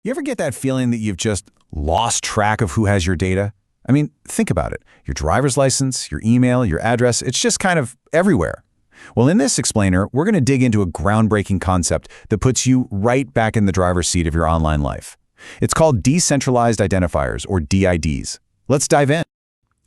You ever get that feeling that you've just lost track of who has your data? I mean, think about it. Your driver's license, your email, your address, it's just kind of everywhere. Well, in this explainer, we're going to dig into a groundbreaking concept that puts you right back in the driver's seat of your online life. It's called Decentralized Identifiers, or DIDs. Let's dive in.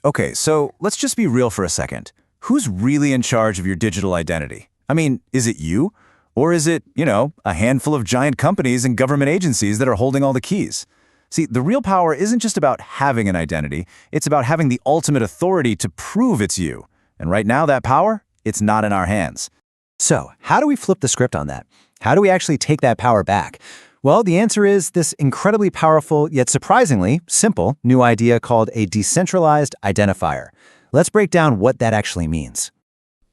Okay, so let's just be real for a second. Who's really in charge of your digital identity? I mean, is it you? Or is it, a handful of giant companies and government agencies that are holding all the keys? See, the real power isn't just about having an identity, it's about having the ultimate authority to prove it's you. And right now, that power, it's not in our hands. So, how do we flip the script on that? How do we actually take that power back? Well, the answer is this incredibly powerful, yet surprisingly simple, new idea called a decentralized identifier. Let's break down what that actually means.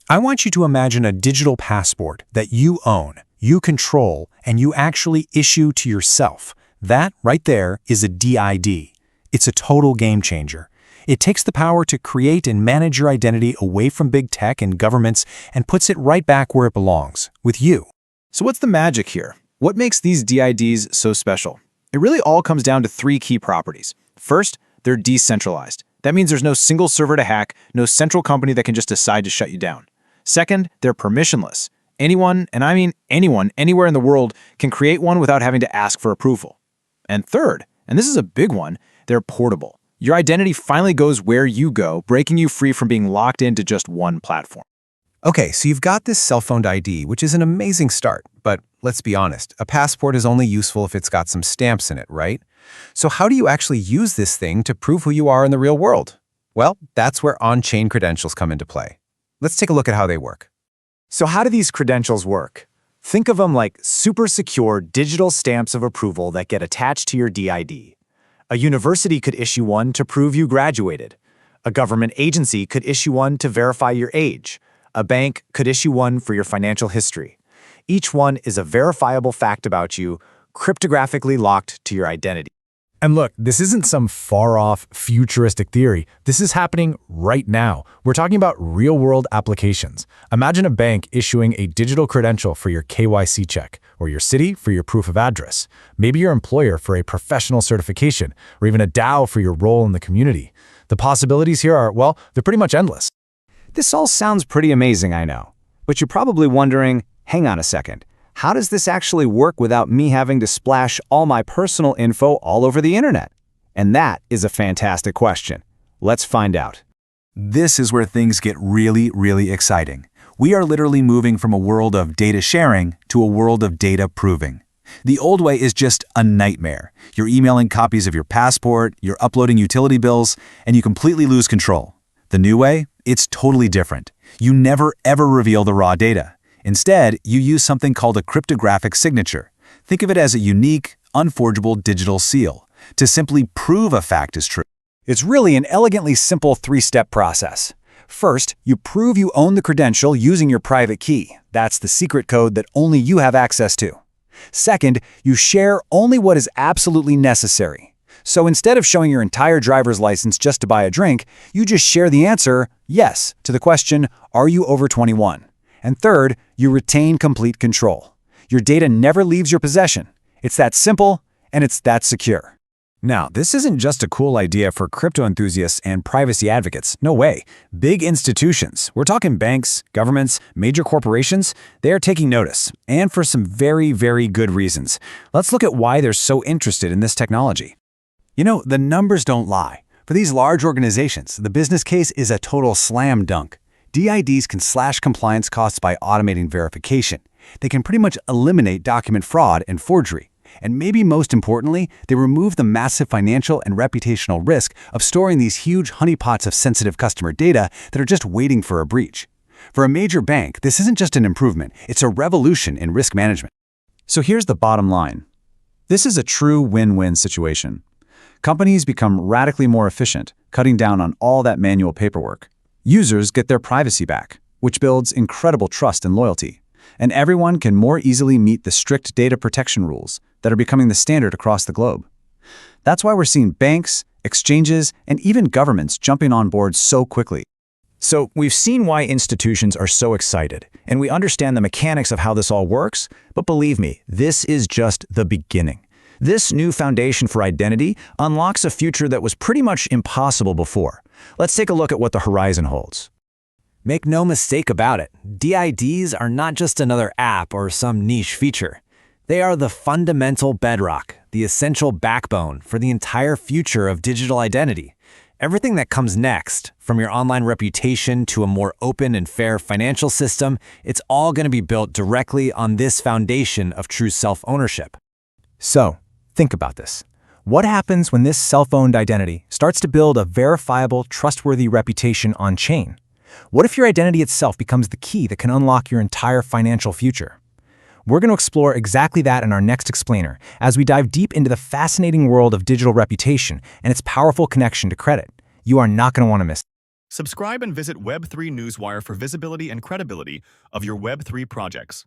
I want you to imagine a digital passport that you own, you control, and you actually issue to yourself. That right there is a DID. It's a total game changer. It takes the power to create and manage your identity away from big tech and governments and puts it right back where it belongs, with you. So what's the magic here? What makes these DIDs so special? It really all comes down to three key properties. First, they're decentralized. That means there's no single server to hack, no central company that can just decide to shut you down. Second, they're permissionless. Anyone, and I mean anyone, anywhere in the world can create one without having to ask for approval. And third, and this is a big one, they're portable. Your identity finally goes where you go, breaking you free from being locked into just one platform. Okay, so you've got this cell phone ID, which is an amazing start. But let's be honest, a passport is only useful if it's got some stamps in it, right? So how do you actually use this thing to prove who you are in the real world? Well, that's where on-chain credentials come into play. Let's take a look at how they work. So how do these credentials work? Think of them like super secure digital stamps of approval that get attached to your DID. A university could issue one to prove you graduated. A government agency could issue one to verify your age. A bank could issue one for your financial history. Each one is a verifiable fact about you, cryptographically locked to your identity. And look, this isn't some far-off, futuristic theory. This is happening right now. We're talking about real-world applications. Imagine a bank issuing a digital credential for your KYC check, or your city for your proof of address, maybe your employer for a professional certification, or even a DAO for your role in the community. The possibilities here are, well, they're pretty much endless. This all sounds pretty amazing, I know. But you're probably wondering, hang on a second. How does this actually work without me having to splash all my personal info all over the internet? And that is a fantastic question. Let's find out. This is where things get really, really exciting. We are literally moving from a world of data sharing to a world of data proving. The old way is just a nightmare. You're emailing copies of your passport, you're uploading utility bills, and you completely lose control. The new way? It's totally different. You never ever reveal the raw data. Instead, you use something called a cryptographic signature. Think of it as a unique, unforgeable digital seal to simply prove a fact is true. It's really an elegantly simple three-step process. First, you prove you own the credential using your private key. That's the secret code that only you have access to. Second, you share only what is absolutely necessary. So instead of showing your entire driver's license just to buy a drink, you just share the answer, yes, to the question, are you over 21? And third, you retain complete control. Your data never leaves your possession. It's that simple, and it's that secure. Now, this isn't just a cool idea for crypto enthusiasts and privacy advocates. No way. Big institutions, we're talking banks, governments, major corporations, they are taking notice, and for some very, very good reasons. Let's look at why they're so interested in this technology. The numbers don't lie. For these large organizations, the business case is a total slam dunk. DIDs can slash compliance costs by automating verification. They can pretty much eliminate document fraud and forgery. And maybe most importantly, they remove the massive financial and reputational risk of storing these huge honeypots of sensitive customer data that are just waiting for a breach. For a major bank, this isn't just an improvement, it's a revolution in risk management. So here's the bottom line. This is a true win-win situation. Companies become radically more efficient, cutting down on all that manual paperwork. Users get their privacy back, which builds incredible trust and loyalty. And everyone can more easily meet the strict data protection rules that are becoming the standard across the globe. That's why we're seeing banks, exchanges, and even governments jumping on board so quickly. So we've seen why institutions are so excited, and we understand the mechanics of how this all works, but believe me, this is just the beginning. This new foundation for identity unlocks a future that was pretty much impossible before. Let's take a look at what the horizon holds. Make no mistake about it, DIDs are not just another app or some niche feature. They are the fundamental bedrock, the essential backbone for the entire future of digital identity. Everything that comes next, from your online reputation to a more open and fair financial system, it's all going to be built directly on this foundation of true self-ownership. So, think about this. What happens when this self-owned identity starts to build a verifiable, trustworthy reputation on-chain? What if your identity itself becomes the key that can unlock your entire financial future? We're going to explore exactly that in our next explainer as we dive deep into the fascinating world of digital reputation and its powerful connection to credit. You are not going to want to miss it. Subscribe and visit Web3 Newswire for visibility and credibility of your Web3 projects.